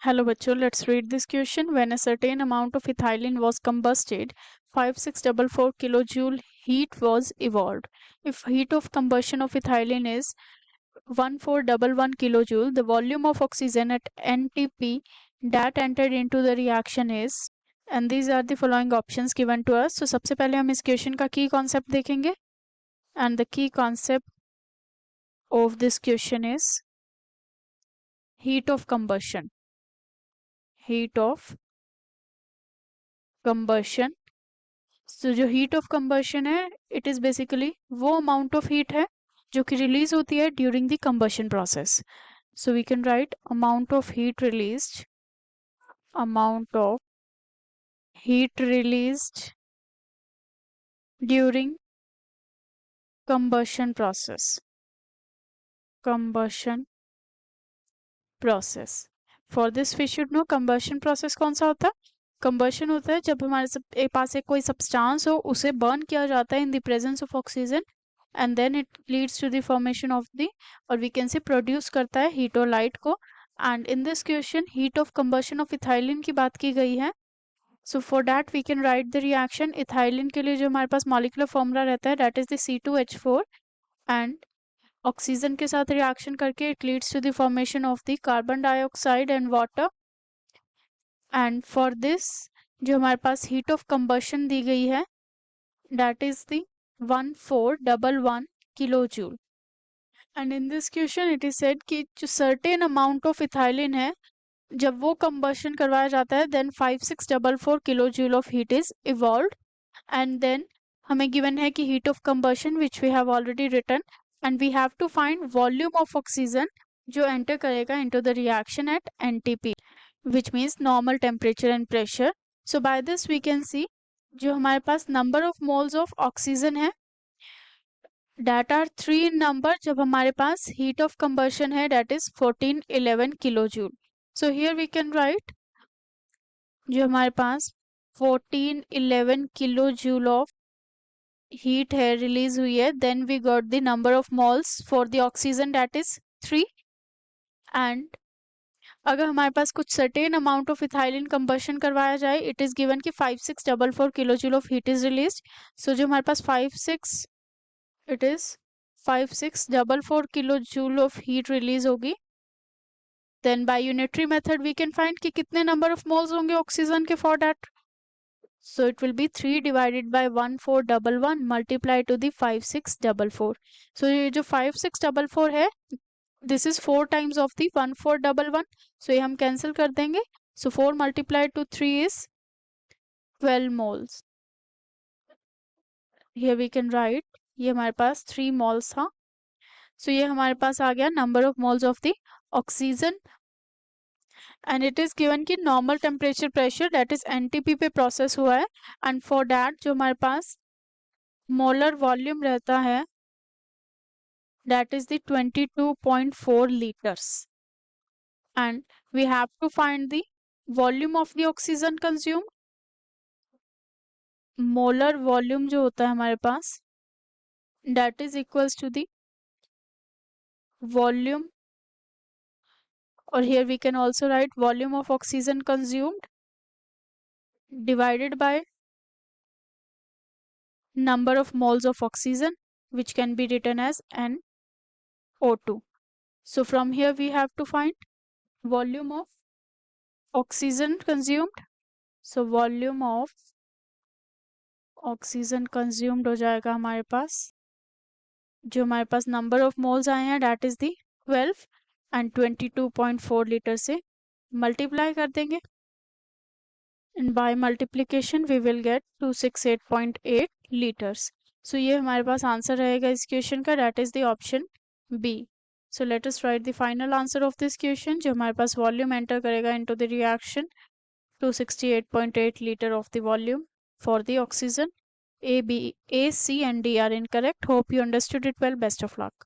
Hello बच्चों, let's read this question. When a certain amount of ethylene was combusted, 5644 kilojoule heat was evolved. If heat of combustion of ethylene is 1411 kilojoule, the volume of oxygen at NTP that entered into the reaction is, and these are the following options given to us. So सबसे पहले हम इस question का की concept देखेंगे, and the key concept of this question is heat of combustion. Heat of combustion. तो जो heat of combustion है, इट इज बेसिकली वो अमाउंट ऑफ हीट है जो कि रिलीज होती है during the combustion process. So we can write amount of heat released, amount of heat released during combustion process. Combustion process. For this we should know combustion process कौन सा होता है. Combustion होता है जब हमारे पास एक कोई सब्सटेंस हो, उसे बर्न किया जाता है in the presence of oxygen, and then it leads to the formation of the, और वी कैन से प्रोड्यूस करता है हीट और लाइट को. And in this question heat of combustion of ethylene की बात की गई है. So for that we can write the reaction. Ethylene के लिए जो हमारे पास मॉलिक्यूलर फॉर्मूला रहता है that is the C2H4, and oxygen के साथ रिएक्शन करके it leads to the formation of the carbon dioxide and water. And for this जो हमारे पास हीट ऑफ कंबशन दी गई है that is the 1411 kilojoule. And in this question it is said कि जो सर्टेन अमाउंट ऑफ इथाइलिन है, जब वो कंबशन करवाया जाता है then 5644 kilojoule of heat is evolved. And then हमें गिवन है कि heat of combustion which we have already written, and we have to find volume of oxygen जो एंटर करेगा into the reaction at NTP, which means normal temperature and pressure. So by this we can see जो हमारे पास number of moles of oxygen है that are 3 in number, जब हमारे पास heat of combustion है that is 1411 kilojoule. So here we can write जो हमारे पास 1411 kilojoule of heat है release हुई है, then we got the number of moles for the oxygen that is 3. and अगर हमारे पास कुछ certain amount of ethylene combustion करवाया जाए, इट इज गिवन कि 5644 kilojoule of heat is released. So जो हमारे पास 5644 किलोजूल ऑफ हीट रिलीज होगी. Then by unitary method we can find कि कितने नंबर ऑफ मोल्स होंगे ऑक्सीजन के for that. So it will be 3 divided by 1411 multiply to the 5644. So ये जो 5644 है this is 4 times of the 1411. So ये हम कैंसिल कर देंगे. So 4 multiply to 3 is 12 moles. Here we can write ये हमारे पास 3 मोल्स था. सो ये हमारे पास आ गया number of moles of the oxygen. And it is given कि normal temperature pressure that is NTP पे प्रोसेस हुआ है. एंड फॉर दैट जो हमारे पास मोलर वॉल्यूम रहता है that is the 22.4 liters, and we have to find the volume of the oxygen consumed. molar volume जो होता है हमारे पास that is equals to the volume, or here we can also write volume of oxygen consumed divided by number of moles of oxygen, which can be written as NO2. So from here we have to find volume of oxygen consumed. So volume of oxygen consumed हो जाएगा हमारे पास, जो हमारे पास number of moles आए हैं that is the 12 and 22.4 litre से multiply कर देंगे. And by multiplication we will get 268.8 litres. So ये हमारे पास आंसर रहेगा इस क्वेश्चन का, that is the option B. So let us write the final answer of this question. जो हमारे पास वॉल्यूम एंटर करेगा into the reaction 268.8 liter of the volume for the oxygen. A, B, A, C and D are incorrect. Hope you understood it well. Best of luck.